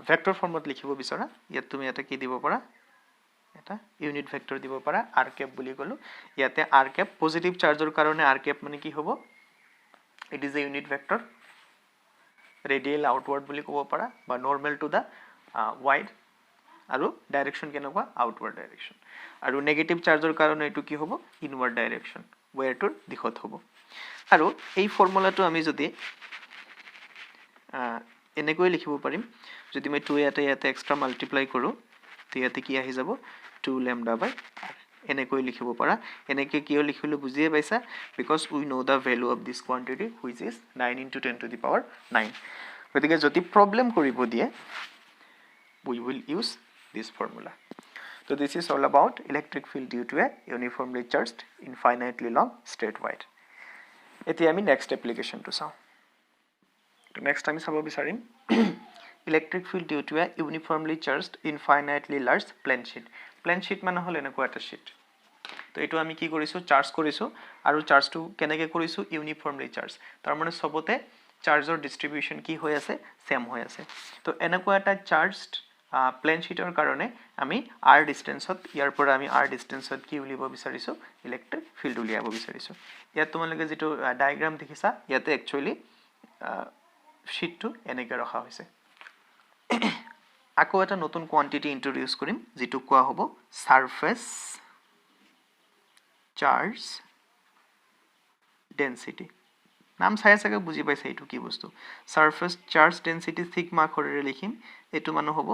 ভেক্টৰ ফৰ্মত লিখিব বিচৰা, ইয়াত তুমি এটা কি দিব পাৰা? এটা ইউনিট ভেক্টৰ দিব পাৰা r ক্যাপ বুলি কলো। ইয়াতে r ক্যাপ পজিটিভ চাৰ্জৰ কাৰণে r ক্যাপ মানে কি হ'ব? It is a unit vector radial outward বুলি ক'ব পাৰা বা নৰ্মেল টু দা ওয়াইড, আৰু ডাইৰেকশন কেনেকুৱা? Outward direction. আৰু নেগেটিভ চাৰ্জৰ কাৰণে এটো কি হ'ব? ইনৱাৰ্ড ডাইৰেকশন, ওয়েৰটোৰ দিশত হ'ব। আৰু এই ফৰ্মুলাটো আমি যদি এনেকৈ লিখিব পাৰিম, যদি মই 2 ইয়াতে এক্সট্ৰা মাল্টিপ্লাই কৰো তে ইয়াতে কি আহি যাব? 2 lambda by r. এনেকৈ লিখিব পাৰা। এনেকৈ কিয় লিখিলো বুজিয়ে পাইছা? because we know the value of this quantity which is 9 into 10 to the power 9. গতিকে যদি প্ৰবলেম কৰিব দিয়ে we will use this formula. So this is all about electric field due to a uniformly charged infinitely long straight wire. এতিয়া আমি next application to চাও। তো next আমি চাব বিচাৰিম electric field due to a uniformly charged infinitely large plane sheet. Plane sheet মানে হল এনেকুৱা এটা sheet। তো এটো আমি কি কৰিছো? চাৰ্জ কৰিছো, আৰু চাৰ্জটো কেনেকৈ কৰিছো? Uniformly charge. তাৰ মানে সবতে চাৰ্জৰ ডিস্ট্ৰিবিউশন কি হৈ আছে? সেম হৈ আছে। তো এনেকুৱা এটা চাৰ্জড প্লেন শীটৰ কাৰণে আমি r ডিসটেন্সত, ইয়াৰ পৰা আমি r ডিসটেন্সত কি উলিয়াব বিচাৰিছো? ইলেক্ট্ৰিক ফিল্ড উলিয়াব বিচাৰিছো। ইয়াত তোমালোকে যেটো ডায়াগ্ৰাম দেখিছা, ইয়াতে একচুয়ালি শীটটো এনেকৈ ৰখা হৈছে। আকৌ এটা নতুন কোৱান্টিটি ইন্ট্ৰোডিউস কৰিম, যেটো কোৱা হ'ব সারফেস চার্জ ডেন্সিটি। নাম চাই চাগে বুজি পাইছে এইটো কি বস্তু। সারফেস চার্জ ডেন্সিটি সিগমা আখৰেৰে লিখিম। এটো মানে হ'ব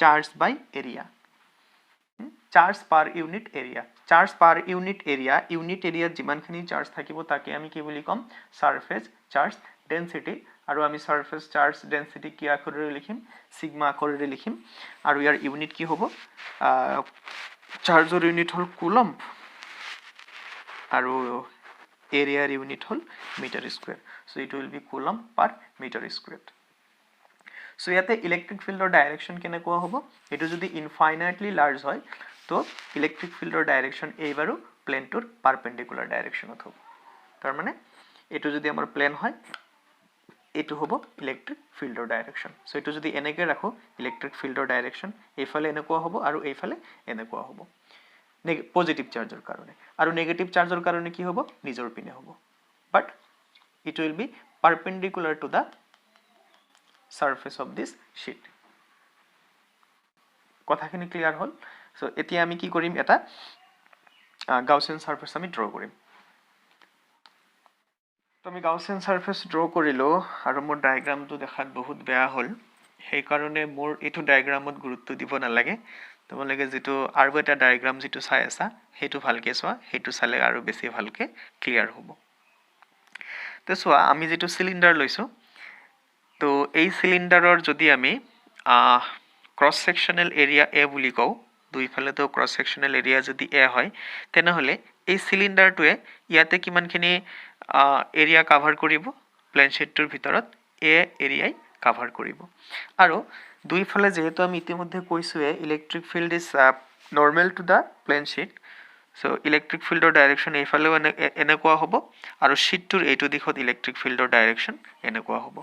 charge by area, charge per unit area. Charge per unit area যিমানখিনি চার্জ থাকিব তাকে আমি কি বুলি কম? Surface charge density. আৰু আমি সাৰফেস চাৰ্জ ডেন্সিটি কি আখৰেৰে লিখিম? সিগমা আখৰেৰে লিখিম। আৰু ইয়াৰ ইউনিট কি হ'ব? চাৰ্জৰ ইউনিট হল কুলম্ব, আৰু এৰিয়াৰ ইউনিট হল metre square. So it will be coulomb per metre square. So ইয়াতে ইলেক্ট্ৰিক ফিল্ডৰ ডাইৰেকশন কেনেকুৱা হ'ব? এটো যদি ইনফাইনাইটলি লাৰ্জ হয় তো ইলেক্ট্ৰিক ফিল্ডৰ ডাইৰেকশন এইবাৰো প্লেনটোৰ পাৰপেন্ডিকুলাৰ ডাইৰেকশনত হ'ব। তাৰ মানে এটো যদি আমাৰ প্লেন হয়, এটো হ'ব ইলেক্ট্ৰিক ফিল্ডৰ ডাইৰেকশন। সো এটো যদি এনেকৈ ৰাখো ইলেক্ট্ৰিক ফিল্ডৰ ডাইৰেকশন এইফালে এনেকুৱা হ'ব আৰু এইফালে এনেকুৱা হ'ব পজিটিভ চাৰ্জৰ কাৰণে, আৰু নেগেটিভ চাৰ্জৰ কাৰণে কি হ'ব? নিজৰ পিনে হ'ব। But it will be perpendicular to the surface of this sheet. কথাখিনি ক্লিয়াৰ হ'ল? সো এতিয়া আমি কি কৰিম? এটা গাউসিয়ান সাৰফেস আমি ড্ৰ কৰিম। তো আমি গাউসিয়ান সাৰফেস ড্ৰ কৰিলো, আৰু মোৰ ডায়াগ্ৰামটো দেখাত বহুত বেয়া হ'ল, সেই কাৰণে মোৰ এইটো ডায়াগ্ৰামত গুৰুত্ব দিব নালাগে। তোমালোকে যেটো আৰু এটা ডায়াগ্ৰাম যেটো চাই আছা হেতু ভালকে চোৱা, হেতু চালে আৰু বেছি ভালকে ক্লিয়াৰ হ'ব। তো চোৱা, আমি যেটো সিলিন্ডাৰ লৈছো, তো এই সিলিন্ডাৰৰ যদি আমি ক্রস সেকশনাল এরিয়া এ বুলি কও, দুইফালে তো ক্রস সেকশনাল এরিয়া যদি এ হয়, তেনেহলে এই সিলিন্ডাৰটোৱে ইয়াতে কিমানখিনি এৰিয়া কভাৰ কৰিব? প্লেন শীটটোৰ ভিতৰত এ এৰিয়াই কভাৰ কৰিব। আৰু দুইফালে যেহেতু আমি ইতিমধ্যে কৈছোৱে electric field is normal to the plane sheet, so electric ফিল্ডৰ ডাইৰেকশ্যন এইফালেও এনেকুৱা হ'ব আৰু শ্বীটটোৰ এইটো দিশত ইলেক্ট্ৰিক ফিল্ডৰ ডাইৰেকশ্যন এনেকুৱা হ'ব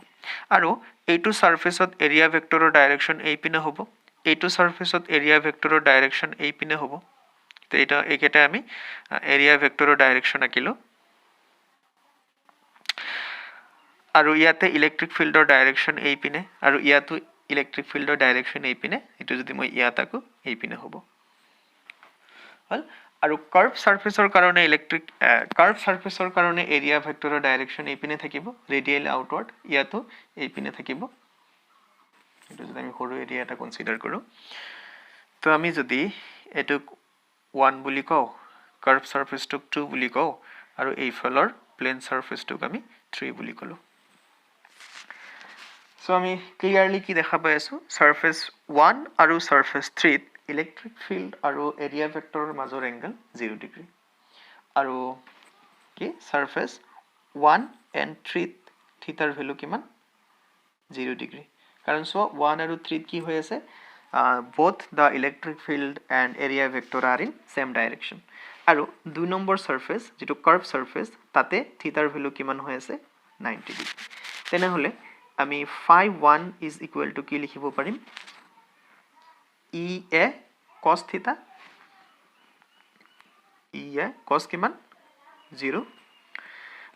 আৰু এইটো সাৰফেসত এৰিয়া ভেক্টৰৰ ডাইৰেকশ্যন এইপিনে হ'ব এইটো সাৰফেসত এৰিয়া ভেক্টৰৰ ডাইৰেকশ্যন এইপিনে হ'ব তো এটা এইকেইটা আমি এৰিয়া ভেক্টৰৰ ডাইৰেকশ্যন আঁকিলো আৰু ইয়াতে ইলেক্ট্ৰিক ফিল্ডৰ ডাইৰেকশ্যন এইপিনে আৰু ইয়াতো ইলেক্ট্ৰিক ফিল্ডৰ ডাইৰেকশ্যন এইপিনে এটো যদি মই ইয়াত আকো এইপিনে হ'ব হল আৰু কাৰ্ভ সাৰফেসৰ কাৰণে ইলেক্ট্ৰিক কাৰ্ভ সাৰফেসৰ কাৰণে এৰিয়া ভেক্টৰৰ ডাইৰেকশ্যন এইপিনে থাকিব ৰেডিয়েল আউটৱাৰ্ড ইয়াতো এইপিনে থাকিব এটো যদি আমি সৰু এৰিয়া এটা কনসিডাৰ কৰো তো আমি যদি এটো 1 বুলি কও কাৰ্ভ সাৰফেসটোক 2 বুলি কও আৰু এইফালৰ প্লেন সাৰফেসটোক আমি 3 বুলি কলো সো আমি ক্লিয়াৰলি কি দেখা পাই আছো সাৰফেস 1 আৰু সাৰফেস 3 ত ইলেক্ট্ৰিক ফিল্ড আৰু এৰিয়া ভেক্টৰৰ মাজৰ এংগল 0 ডিগ্ৰী আৰু কি সাৰফেস 1 and 3 ত থিটাৰ ভ্যালু কিমান 0 ডিগ্ৰী কাৰণ সো 1 আৰু 3 ত কি হৈ আছে both the electric field and area vector are in same direction আৰু 2 নম্বৰ সাৰফেস যেটো কাৰ্ভ সাৰফেস তাতে থিটাৰ ভ্যালু কিমান হৈ আছে 90 ডিগ্ৰী তেনে হলে আমি phi 1 is equal to কি লিখিব পাৰিম e a cos theta e a cos কিমান 0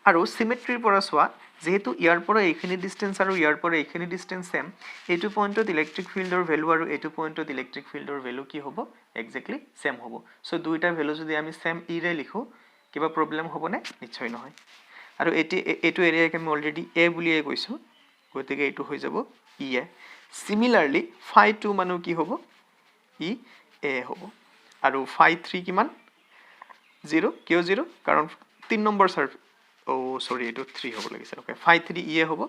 আৰু সিমেট্ৰিৰ পৰা সোৱা যেহেতু ইয়াৰ পৰা এইখিনি ডিসটেন্স আৰু ইয়াৰ পৰা এইখিনি ডিসটেন্স সেম এইটো পইণ্টত ইলেক্ট্ৰিক ফিল্ডৰ ভ্যালু আৰু এইটো পইণ্টত ইলেক্ট্ৰিক ফিল্ডৰ ভ্যালু কি হ'ব এক্স্যাক্টলি সেম হ'ব সো দুইটা ভ্যালু যদি আমি সেম ই ৰে লিখো কিবা প্ৰবলেম হ'বনে নিশ্চয় নহয় আৰু এইটো এৰিয়াক আমি অলৰেডি a বুলিয়ে কৈছো গতিকে এইটো হৈ যাব ই এ সিমিলাৰলি phi 2 মানো কি হ'ব ই এ হ'ব আৰু phi 3 কিমান 0 কিয় 0 কাৰণ 3 নম্বৰ সাৰ্ফ সৰি এইটো 3 হ'ব লাগিছে ওকে phi 3 ই এ হ'ব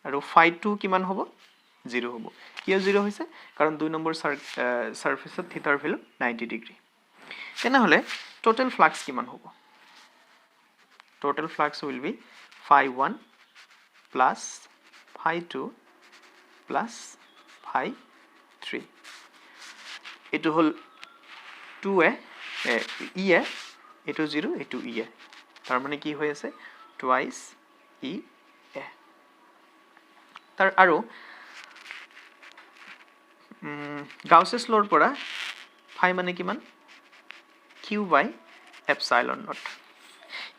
আৰু phi 2 কিমান হ'ব 0 হ'ব কিয় 0 হৈছে কাৰণ 2 নম্বৰ সাৰফেসত থিটাৰ ভ্যালু 90 ডিগ্ৰী তেনে হলে টোটাল ফ্লাক্স কিমান হ'ব total flux will be phi 1 plus phi 2 plus phi 3 এটো হল 2a e a এটো 0 এটো e a তার মানে কি হৈ আছে twice e a তার আৰু গাউসেস লৰ পৰা phi মানে কিমান q by epsilon naught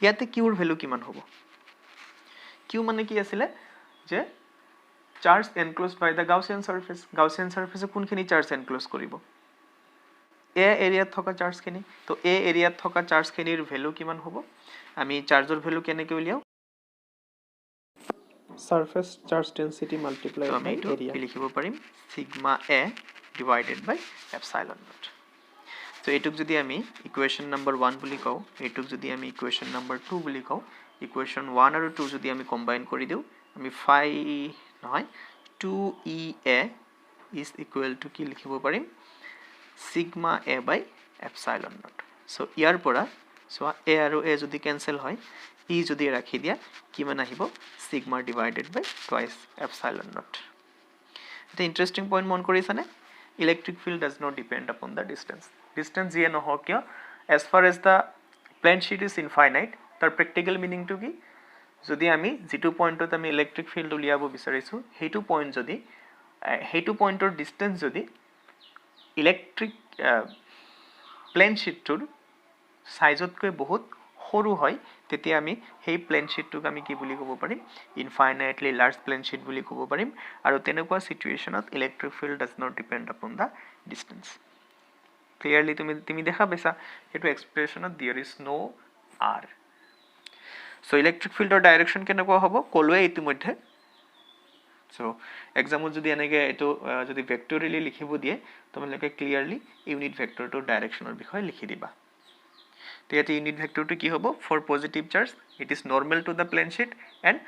ইয়াতে q ৰ ভ্যালু কিমান হ'ব q মানে কি আছিল যে charge enclosed by the Gaussian surface কোনখিনি চাৰ্জ এনক্লোজ কৰিব এ এৰিয়াত থকা চাৰ্জখিনি তো এ এৰিয়াত থকা চাৰ্জখিনিৰ ভ্যালু কিমান হ'ব আমি চাৰ্জৰ ভ্যালু কেনেকৈ উলিয়াও Surface charge density multiplied by area. কি লিখিব পাৰিম sigma a divided by epsilon naught তো এটুক যদি আমি ইকুয়েশন নাম্বার 1 বুলি কও এটুক যদি আমি ইকুয়েশন নাম্বার 2 বুলি কও ইকুয়েশন 1 আৰু 2 যদি আমি কম্বাইন কৰি দিও আমি phi নহয় 2ea is equal to কি লিখিব পাৰিম sigma a by epsilon naught so ইয়াৰ পৰা so a আৰু a যদি ক্যান্সেল হয় e যদি ৰাখি দিয়া কিমান আহিব sigma divided by twice epsilon naught এটা ইন্টারেস্টিং পয়েন্ট মন কৰিছানে electric field does not depend upon the distance যিয়ে নহওক কিয় as far as the plane sheet is infinite তাৰ practical meaning to কি যদি আমি যেটো পয়েন্টত আমি ইলেক্ট্ৰিক ফিল্ড উলিয়াব বিচাৰিছো হেতু পয়েন্ট যদি হেতু পয়েন্টৰ ডিসটেন্স যদি ইলেক্ট্ৰিক প্লেন শীটটোৰ সাইজতকৈ বহুত সৰু হয় তেতিয়া আমি সেই প্লেন শীটটোক আমি কি বুলি ক'ব পাৰিম ইনফাইনাইটলি লাৰ্জ প্লেন শীট বুলি ক'ব পাৰিম আৰু তেনেকুৱা সিচুৱেচনত electric field does not depend upon the distance clearly তুমি দেখা পাইছা এটো এক্সপ্ৰেছনত there is no r so electric ফিল্ডৰ ডাইৰেকশন কেনেকুৱা হ'ব কলৱে ইতিমধ্যে সো এক্সামত যদি এনেকে এটো যদি ভেক্টৰিয়েলি লিখিব দিয়ে তোমালোকে ক্লিয়াৰলি ইউনিট ভেক্টৰটোৰ ডাইৰেকশনৰ বিষয়ে লিখি দিবা তো ইয়াতে ইউনিট ভেক্টৰটো কি হ'ব for positive charge it is normal to the plane sheet and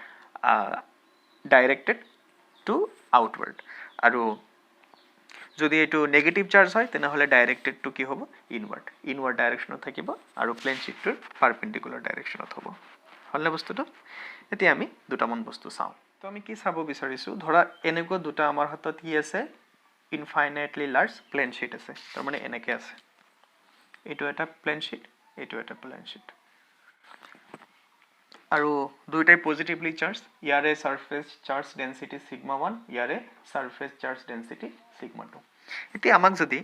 directed to outward আৰু যদি এটো নেগেটিভ চাৰ্জ হয় তেনে হলে ডাইৰেক্টেড টু কি হ'ব ইনৱাৰ্ড ডাইৰেকশনত থাকিব আৰু প্লেন শীটটোৰ পাৰপেন্ডিকুলাৰ ডাইৰেকশনত হ'ব হলনে বস্তুটো এতিয়া আমি দুটামান বস্তু চাও তো আমি কি চাব বিচাৰিছো ধৰা এনেকুৱা দুটা আমাৰ হাতত কি আছে ইনফাইনাইটলি লাৰ্জ প্লেন শীট আছে তাৰ মানে এনেকে আছে এটো এটা প্লেন শীট এইটো এটা প্লেন शीट আৰু দুইটাই পজিটিভলি চাৰ্জ ইয়াৰে সাৰফেস চাৰ্জ ডেন্সিটি সিগমা 1 ইয়াৰে সাৰফেস চাৰ্জ ডেন্সিটি সিগমা 2 এতিয়া আমাক যদি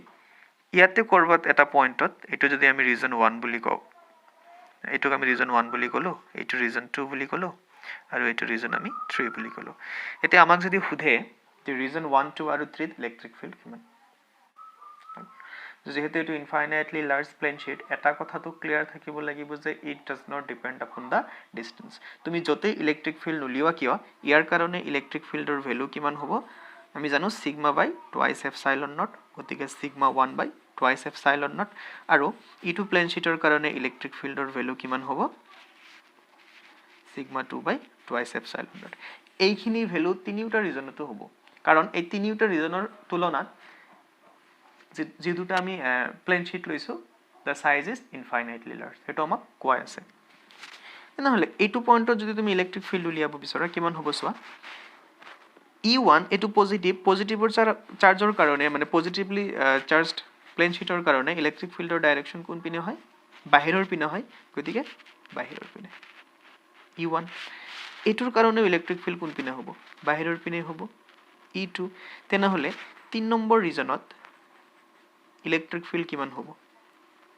ইয়াতে কৰবাত এটা পইণ্টত এটো যদি আমি ৰিজন 1 বুলি কও এটোক আমি ৰিজন 1 বুলি কলো এটো ৰিজন 2 বুলি কলো আৰু এটো ৰিজন আমি 3 বুলি কলো এতিয়া আমাক যদি খুধে যে ৰিজন 1 2 আৰু 3 ইলেক্ট্ৰিক ফিল্ড কিমান যেহেতু এটো ইনফাইনাইটলি লাৰ্জ প্লেন शीट এটা কথাটো ক্লিয়াৰ থাকিব লাগিব যে it does not depend upon the distance তুমি যতে ইলেক্ট্ৰিক ফিল্ড উলিওৱা কিয় ইয়াৰ কাৰণে ইলেক্ট্ৰিক ফিল্ডৰ ভ্যালু কিমান হ'ব আমি জানো sigma by twice epsilon naught গতিকে sigma 1 by twice epsilon naught আৰু ইটো প্লেন शीटৰ কাৰণে ইলেক্ট্ৰিক ফিল্ডৰ ভ্যালু কিমান হ'ব sigma 2 by twice epsilon naught এইখিনি ভ্যালু তিনিটা ৰিজনতো হ'ব কাৰণ এই তিনিটা ৰিজনৰ তুলনাত যে দুটা আমি প্লেন शीट লৈছো the size is infinitely large হেটো আমাক কোৱাই আছে এনেহলে এইটো পইণ্টত যদি তুমি ইলেক্ট্ৰিক ফিল্ড উলিয়াব বিচৰা কিমান হ'ব সোৱা E1 এটো পজিটিভৰ চাৰ্জৰ কাৰণে মানে পজিটিভলি চাৰ্জড প্লেন शीटৰ কাৰণে ইলেক্ট্ৰিক ফিল্ডৰ ডাইৰেকশন কোন পিনে হয় বাহিৰৰ পিনে হয় গতিকে বাহিৰৰ পিনে E1 এটোৰ কাৰণে ইলেক্ট্ৰিক ফিল্ড কোন পিনে হ'ব বাহিৰৰ পিনে হ'ব E2 তেনেহলে 3 নম্বৰ ৰিজনত ইলেক্ট্ৰিক ফিল্ড কিমান হ'ব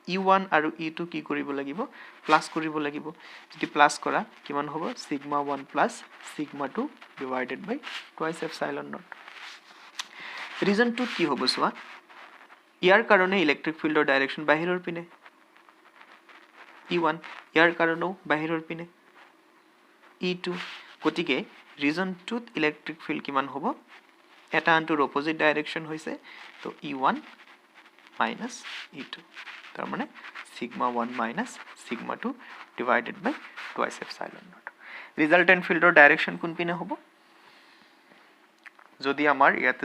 E1 আৰু E2 কি কৰিব লাগিব প্লাস কৰিব লাগিব যদি প্লাস কৰা কিমান হ'ব sigma 1 plus sigma 2 divided by twice epsilon naught region 2 কি হ'ব সোৱা ইয়াৰ কাৰণে ইলেক্ট্ৰিক ফিল্ডৰ ডাইৰেকশন বাহিৰৰ পিনে E1 ইয়াৰ কাৰণেও বাহিৰৰ পিনে E2 গতিকে ৰিজন 2 ত ইলেক্ট্ৰিক ফিল্ড কিমান হ'ব এটা আনটোৰ অপোজিট ডাইৰেকশন হৈছে তো E1 minus E2 তার মানে sigma 1 minus sigma 2 divided by twice epsilon naught resultant field or direction কোন পিনে হ'ব যদি আমাৰ ইয়াতে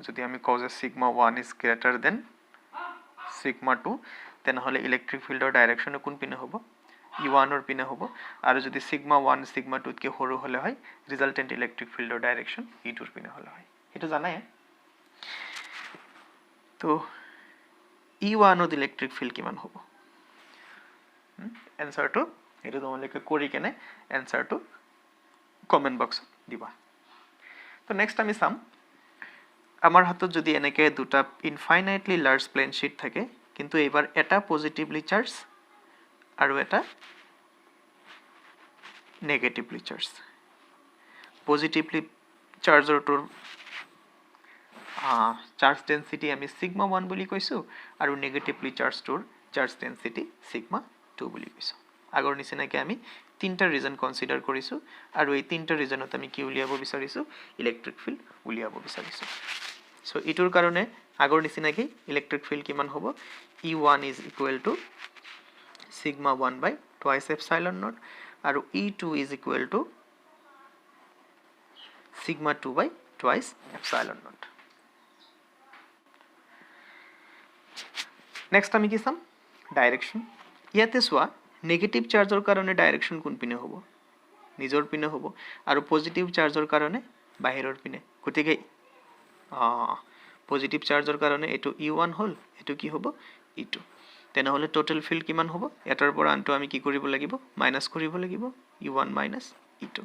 যদি আমি কও যে sigma 1 is greater than sigma 2 তেনেহলে ইলেক্ট্ৰিক ফিল্ডৰ ডাইৰেকশন কোন পিনে হ'ব E1 অৰ পিনে হ'ব আৰু যদি sigma 1 sigma 2 কে সৰু হলে হয় resultant ইলেক্ট্ৰিক ফিল্ডৰ ডাইৰেকশন E2 অৰ পিনে হলে হয় এটো জানাই তো E1 অত ইলেক্ট্ৰিক ফিল্ড কিমান হ'ব এনসাৰ টু এটো তোমালোকে কৰি কেনে এনসাৰ টু কমেন্ট বক্সত দিবা তো নেক্সট আমি চাম আমাৰ হাতত যদি এনেকে দুটা ইনফাইনাইটলি লাৰ্জ প্লেন शीट থাকে কিন্তু এবাৰ এটা পজিটিভলি চাৰ্জ আৰু এটা নেগেটিভলি চাৰ্জ পজিটিভলি চাৰ্জৰটোৰ চাৰ্জ ডেন্সিটি আমি সিগমা 1 বুলি কৈছো আৰু নেগেটিভলি চাৰ্জটোৰ চাৰ্জ ডেন্সিটি সিগমা 2 বুলি কৈছো আগৰ নিচিনাকৈ আমি তিনটা ৰিজন কনসিডাৰ কৰিছো আৰু এই তিনটা ৰিজনত আমি কি উলিয়াব বিচাৰিছো ইলেক্ট্ৰিক ফিল্ড উলিয়াব বিচাৰিছো সো ইটোৰ কাৰণে আগৰ নিচিনাকৈ ইলেক্ট্ৰিক ফিল্ড কিমান হ'ব E1 is equal to sigma 1 by twice epsilon naught আৰু E2 is equal to sigma 2 by twice epsilon naught next আমি কি চাম ডাইৰেকশন ইয়াতে সোৱা নেগেটিভ চাৰ্জৰ কাৰণে ডাইৰেকশন কোন পিনে হ'ব নিজৰ পিনে হ'ব আৰু পজিটিভ চাৰ্জৰ কাৰণে বাহিৰৰ পিনে গতিকে পজিটিভ চাৰ্জৰ কাৰণে এটো E1 হল এটো কি হ'ব E2 তেনেহলে টোটাল ফিল্ড কিমান হ'ব এটাৰ পৰা আনটো আমি কি কৰিব লাগিব মাইনাস কৰিব লাগিব E1 minus E2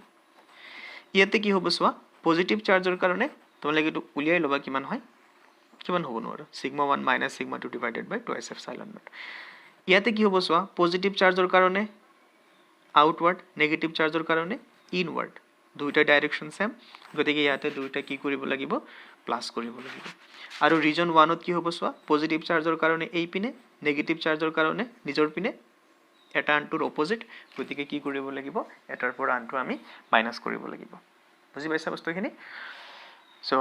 ইয়াতে কি হ'ব সোৱা পজিটিভ চাৰ্জৰ কাৰণে তোমালোকে এটো উলিয়াই লবা কিমান হয় কিমান হ'ব নোৱাৰ sigma 1 minus sigma 2 divided by twice epsilon naught ইয়াতে কি হ'ব সোৱা পজিটিভ চাৰ্জৰ কাৰণে আউটওয়াৰ্ড নেগেটিভ চাৰ্জৰ কাৰণে ইনওয়াৰ্ড দুইটা ডাইৰেকশন সেম গতিকে ইয়াতে দুইটা কি কৰিব লাগিব প্লাস কৰিব লাগিব আৰু ৰিজন 1 ত কি হ'ব সোৱা পজিটিভ চাৰ্জৰ কাৰণে এই পিনে নেগেটিভ চাৰ্জৰ কাৰণে নিজৰ পিনে এটা আনটোৰ অপোজিট গতিকে কি কৰিব লাগিব এটাৰ পৰা আনটো আমি মাইনাস কৰিব লাগিব বুজি পাইছা বস্তুখিনি সো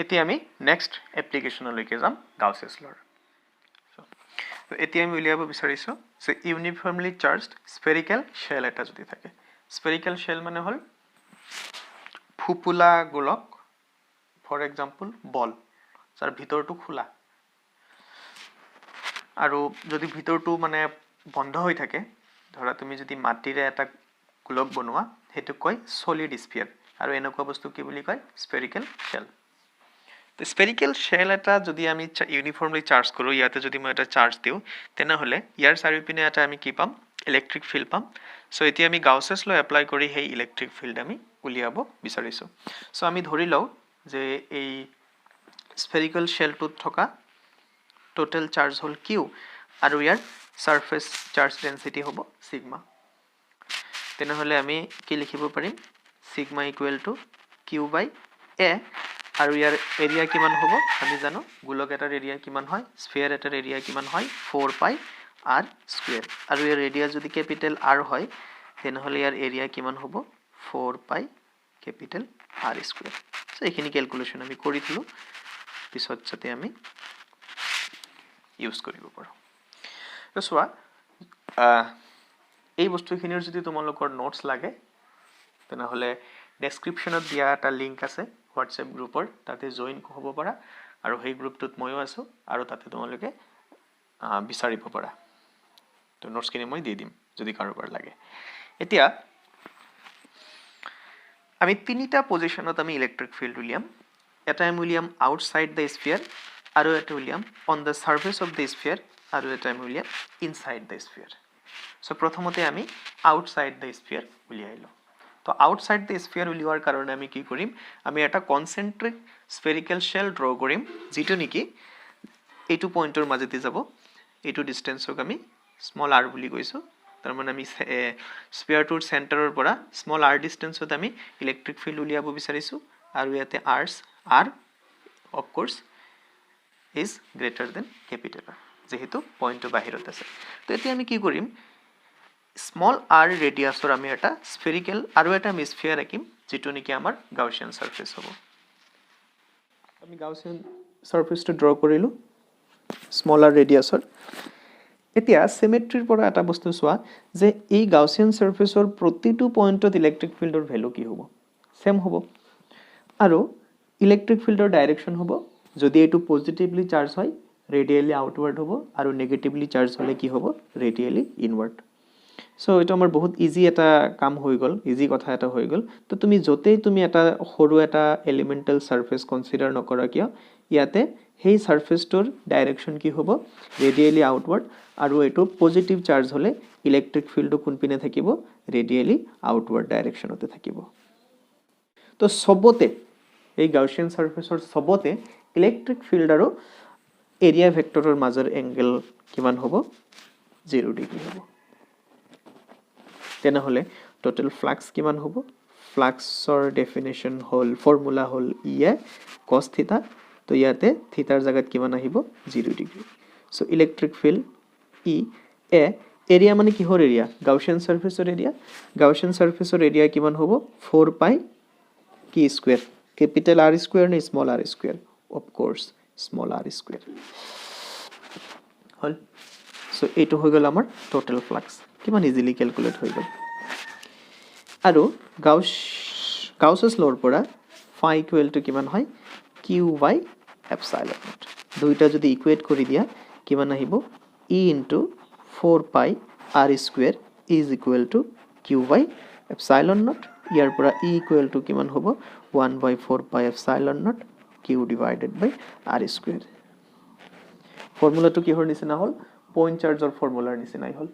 এতিয়া আমি নেক্সট এপ্লিকেশনলৈকে যাম গাউসেস লৰ তো এতিয়া আমি উলিয়াব বিচাৰিছো যে ইউনিফৰ্মলি চাৰ্জড স্ফেৰিকেল শেল এটা যদি থাকে স্ফেৰিকেল শেল মানে হল ফুপুলা গোলক ফৰ এক্সাম্পল বল যাৰ ভিতৰটো খোলা আৰু যদি ভিতৰটো মানে বন্ধ হৈ থাকে ধৰা তুমি যদি মাটিৰে এটা গোলক বনোৱা হেতু কয় সলিড স্ফিয়াৰ আৰু এনেকুৱা বস্তু কি বুলি কয় স্ফেৰিকেল শেল তো স্পেৰিকেল শেল এটা যদি আমি ইউনিফৰ্মলি চাৰ্জ কৰোঁ ইয়াতে যদি মই এটা চাৰ্জ দিওঁ তেনেহ'লে ইয়াৰ চাৰিওপিনে এটা আমি কি পাম ইলেক্ট্ৰিক ফিল্ড পাম চ' এতিয়া আমি গাউছেছ ল' এপ্লাই কৰি সেই ইলেক্ট্ৰিক ফিল্ড আমি উলিয়াব বিচাৰিছোঁ চ' আমি ধৰি লওঁ যে এই স্পেৰিকেল শেলটোত থকা টোটেল চাৰ্জ হ'ল কিউ আৰু ইয়াৰ সাৰফেস চাৰ্জ ডেন্সিটি হ'ব সিগমা তেনেহ'লে আমি কি লিখিব পাৰিম সিগমা ইকুৱেল টু কিউ বাই এ আৰু ইয়াৰ এৰিয়া কিমান হ'ব আমি জানো গোলক এটাৰ এৰিয়া কিমান হয় স্ফিয়াৰ এটাৰ এৰিয়া কিমান হয় 4 পাই r স্কয়াৰ আৰু ইয়াৰ এৰিয়া যদি ক্যাপিটেল r হয় তেনেহ'লে ইয়াৰ এৰিয়া কিমান হ'ব 4 পাই ক্যাপিটেল r স্কয়াৰ সো এইখিনি ক্যালকুলেশন আমি কৰি থলো পিছত যাতে আমি ইউজ কৰিব পাৰো তো সোৱা এই বস্তুখিনিৰ যদি তোমালোকৰ নোটস লাগে তেনেহ'লে ডেসক্ৰিপচনত দিয়া এটা লিংক আছে হোৱাটসএপ গ্ৰুপৰ তাতে জয়েন হ'ব পাৰা আৰু সেই গ্ৰুপটোত ময়ো আছো আৰু তাতে তোমালোকে বিচাৰিব পাৰা তো নোটসখিনি মই দি দিম যদি কাৰোবাৰ লাগে এতিয়া আমি তিনিটা পজিশনত আমি ইলেক্ট্ৰিক ফিল্ড উলিয়াম এটা আমি উলিয়াম আউটসাইড দ্য স্ফিয়াৰ আৰু এটা উলিয়াম on the surface of the sphere আৰু এটা আমি উলিয়াম ইনসাইড দ্য স্ফিয়াৰ সো প্ৰথমতে আমি আউটসাইড দ্য স্ফিয়াৰ উলিয়াইলো তো আউটসাইড দ্য স্ফিয়াৰ উলিওৱাৰ কাৰণে আমি কি কৰিম আমি এটা কনসেন্ট্ৰিক স্ফেৰিকেল শেল ড্ৰ কৰিম যেটো নেকি এইটো পইণ্টৰ মাজেদি যাব এইটো ডিসটেন্সক আমি স্মল r বুলি কৈছো তাৰ মানে আমি স্ফিয়াৰটোৰ সেন্টাৰৰ পৰা স্মল r ডিসটেন্সত আমি ইলেক্ট্ৰিক ফিল্ড উলিয়াব বিচাৰিছো আৰু ইয়াতে r of course is greater than capital R যেহেতু পইণ্টটো বাহিৰত আছে তো এতিয়া আমি কি কৰিম স্মল r ৰেডিয়াছৰ আমি এটা স্ফেৰিকেল আৰু এটা স্ফিয়াৰ আঁকিম যেটো নেকি আমাৰ গাউছিয়ান সাৰফেস হ'ব আমি গাউছিয়ান সাৰফেসটো ড্ৰ কৰিলো স্মল r ৰেডিয়াছৰ এতিয়া সিমেট্ৰিৰ পৰা এটা বস্তু চোৱা যে এই গাউছিয়ান সাৰফেসৰ প্ৰতিটো পইণ্টত ইলেক্ট্ৰিক ফিল্ডৰ ভ্যালু কি হ'ব সেম হ'ব আৰু ইলেক্ট্ৰিক ফিল্ডৰ ডাইৰেকশন হ'ব যদি এটো পজিটিভলি চাৰ্জ হয় ৰেডিয়ালি আউটওয়াৰ্ড হ'ব আৰু নেগেটিভলি চাৰ্জ হলে কি হ'ব ৰেডিয়ালি ইনওয়াৰ্ড সো এটা আমাৰ বহুত ইজি এটা কাম হৈ গল ইজি কথা এটা হৈ গল তো তুমি যতেই তুমি এটা সৰু এটা এলিমেন্টাল সাৰফেস কনসিডাৰ নকৰা কিয় ইয়াতে সেই সাৰফেসটোৰ ডাইৰেকশন কি হ'ব ৰেডিয়ালি আউটওয়াৰ্ড আৰু এটো পজিটিভ চাৰ্জ হলে ইলেক্ট্ৰিক ফিল্ডটো কোনপিনে থাকিব ৰেডিয়ালি আউটওয়াৰ্ড ডাইৰেকশনতে থাকিব তো সবতে এই গাউছিয়ান সাৰফেসৰ সবতে ইলেক্ট্ৰিক ফিল্ড আৰু এৰিয়া ভেক্টৰৰ মাজৰ এংগল কিমান হ'ব 0 ডিগ্ৰী হ'ব তেনেহলে টোটাল ফ্লাক্স কিমান হ'ব ফ্লাক্সৰ ডেফিনেশন হল ফৰ্মুলা হল ইয়ে cos থিটা তো ইয়াতে থিটাৰ জায়গাত কিমান আহিব 0 degree so electric field E A area মানে কিহৰ এৰিয়া গাউছিয়ান সাৰফেসৰ এৰিয়া কিমান হ'ব 4 পাই কি square capital R square ne small r square of course small r square hol so eto hoy gol amar total flux kiman easily calculate hoy gol aru Gauss's law pora phi equal to kiman hoy q by epsilon naught দুইটা যদি equate কৰি দিয়া কিমান আহিব e into 4 pi r square is equal to q by epsilon naught ইয়াৰ পৰা e equal to কিমান হ'ব 1 by 4 pi epsilon naught q divided by r square ফৰ্মুলাটো কি হৰ নিচিনা হল পইণ্ট চাৰ্জৰ ফৰ্মুলাৰ নিচিনাই হল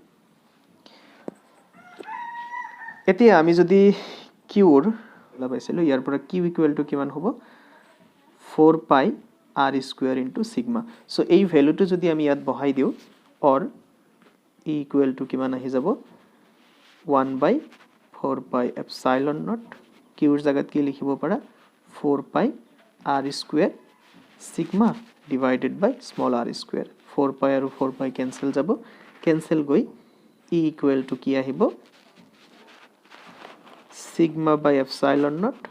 এতিয়া আমি যদি q ৰ লাগাইছিলো ইয়াৰ পৰা q equal to কিমান হ'ব 4 pi r square into sigma so এই ভ্যালুটো যদি আমি ইয়াত বহাই দিও or e equal to কিমান আহি যাব 1 by 4 pi epsilon naught q ৰ জায়গাত কি লিখিব পাৰা 4 pi r square sigma divided by small r square 4 pi আৰু 4 pi cancel যাব cancel গৈ e equal to কি আহিব sigma by epsilon naught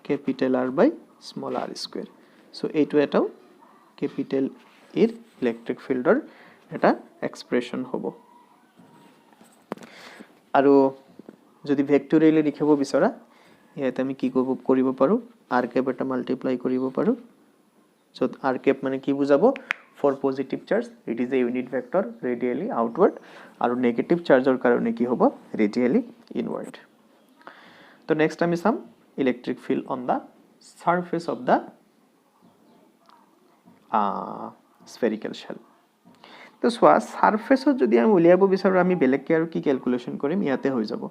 capital R by small r square so এইটো এটাও capital এর ইলেক্ট্রিক ফিল্ডৰ এটা এক্সপ্ৰেশন হ'ব আৰু যদি ভেক্টৰিয়েলি লিখিব বিচৰা ইয়াতে আমি কি কৰিব পাৰো r cap এটা মাল্টিপ্লাই কৰিব পাৰো so r cap মানে কি বুজাব for positive charge it is a unit vector radially outward আৰু নেগেটিভ চাৰ্জৰ কাৰণে কি হ'ব radially inward তো নেক্সট আমি চাম electric field on the surface of the spherical shell তো চোৱা সাৰফেসত যদি আমি উলিয়াব বিচাৰো আমি বেলেগকে আৰু কি ক্যালকুলেশন কৰিম ইয়াতে হৈ যাব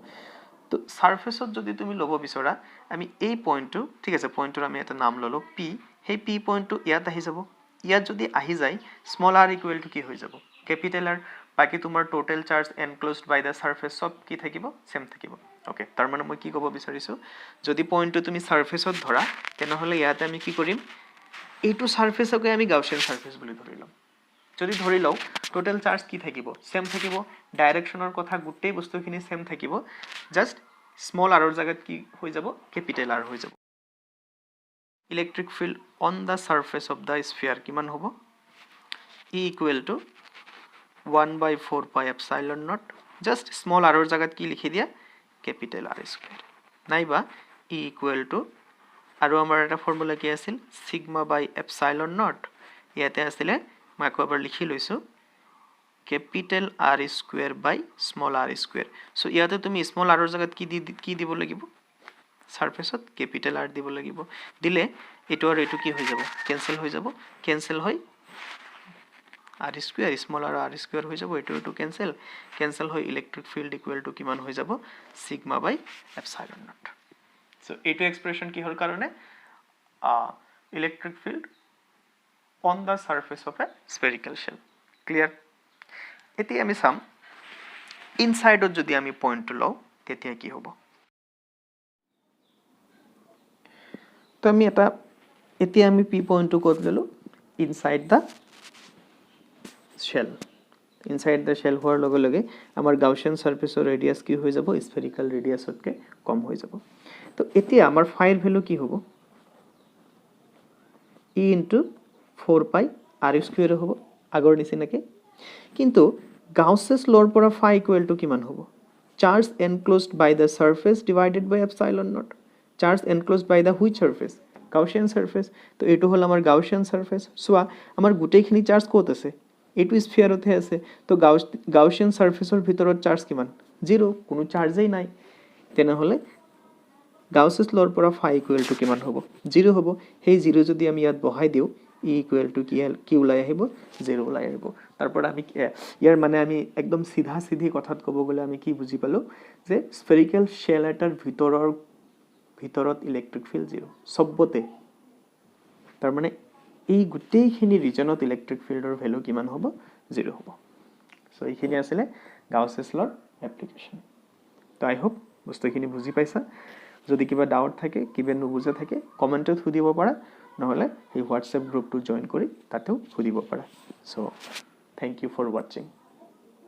তো সাৰফেসত যদি তুমি ল'ব বিচৰা আমি এই পইণ্টটো ঠিক আছে পইণ্টটোৰ আমি এটা নাম ল'লো পি সেই পি পইণ্টটো ইয়াত আহি যাব ইয়াত যদি আহি যায় স্মল আৰ ইকুৱেল টু কি হৈ যাব কেপিটেল আৰ বাকি তোমাৰ total charge enclosed by the surface সব কি থাকিব সেম থাকিব ওকে তাৰ মানে মই কি ক'ব বিচাৰিছো যদি পইণ্টটো তুমি সাৰফেসত ধৰা তেনেহলে ইয়াতে আমি কি কৰিম এইটো সাৰফেসকে আমি গাউছিয়ান সাৰফেস বুলি ধৰি লম যদি ধৰি লও টোটেল চাৰ্জ কি থাকিব সেম থাকিব ডাইৰেকশনৰ কথা গুটেই বস্তুখিনি সেম থাকিব জাস্ট স্মল আৰৰ জায়গাত কি হৈ যাব কেপিটেল আৰ হৈ যাব electric field on the surface of the sphere কিমান হ'ব E equal to 1/4 pi epsilon not just small আৰৰ জায়গাত কি লিখি দিয়া কেপিটেল আৰ স্কয়াৰ নাইবা E ইকুৱেল টু আৰু আমাৰ এটা ফৰ্মুলা কি আছিল সিগমা বাই এপসাইলন নট ইয়াতে আছিলে মই আকৌ এবাৰ লিখি লৈছো capital R square by small r square so ইয়াতে তুমি small r জায়গাত কি দিব লাগিব সারফেসত capital R দিব লাগিব দিলে এটো আর এটো কি হৈ যাব ক্যান্সেল হৈ r square small r square হৈ যাব এটো ক্যান্সেল হৈ ইলেক্ট্রিক ফিল্ড ইকুয়াল টু কিমান হৈ যাব sigma by epsilon naught so এটো এক্সপ্রেশন কি হল কারণে electric field on the surface of a spherical shell clear এটি আমি সাম ইনসাইডত যদি আমি পয়েন্ট লও তেতিয়া কি হ'ব তো আমি এটা এতিয়া আমি পি পয়েন্টটো ক'ত ললো ইনসাইড দা শেল হোৱাৰ লগে লগে আমাৰ গাউছিয়ান সাৰফেসৰ ৰেডিয়াস কি হৈ যাব স্ফেৰিকেল ৰেডিয়াসতকে কম হৈ যাব তো এতিয়া আমাৰ ফাইৰ ভ্যালু কি হ'ব E ইনটু 4 পাই r স্কয়াৰ হ'ব আগৰ নিচিনাকে কিন্তু গাউসেস লৰ পৰা phi ইকুৱেল টু কিমান হ'ব charge enclosed by the surface divided by epsilon naught charge enclosed by the which surface Gaussian surface তো এটো হল আমাৰ গাউসিয়ান সাৰফেস সোয়া আমাৰ গুটেইখিনি চাৰ্জ ক'ত আছে এটো স্ফিয়াৰতে আছে তো গাউসিয়ান সাৰফেসৰ ভিতৰত চাৰ্জ কিমান 0 কোনো চাৰ্জেই নাই তেনেহলে গাউসেস লৰ পৰা phi ইকুৱেল টু কিমান হ'ব 0 হ'ব সেই 0 যদি আমি ইয়াত বহাই দিও E equal to কি ওলাই আহিব 0 ওলাই আহিব তারপর আমি ইয়াৰ মানে আমি একদম সিধা সিধি কথাত কব গলে আমি কি বুজি পালো যে স্ফেরিক্যাল শেল এটাৰ ভিতৰত ইলেক্ট্ৰিক ফিল্ড 0 সবতে তাৰ মানে এই গুটেইখিনি ৰিজনত ইলেক্ট্ৰিক ফিল্ডৰ ভ্যালু কিমান হ'ব 0 হ'ব সো এইখিনি আছিল গাউসেস লৰ এপ্লিকেশন তো আই হোপ বস্তুখিনি বুজি পাইছা যদি কিবা ডাউট থাকে কিবা নুবুজা থাকে কমেন্টত সুধিব পাৰা নহলে এই হোৱাটসঅ্যাপ গ্ৰুপটো জয়েন কৰি তাতেও সুধিব পাৰা so thank you for watching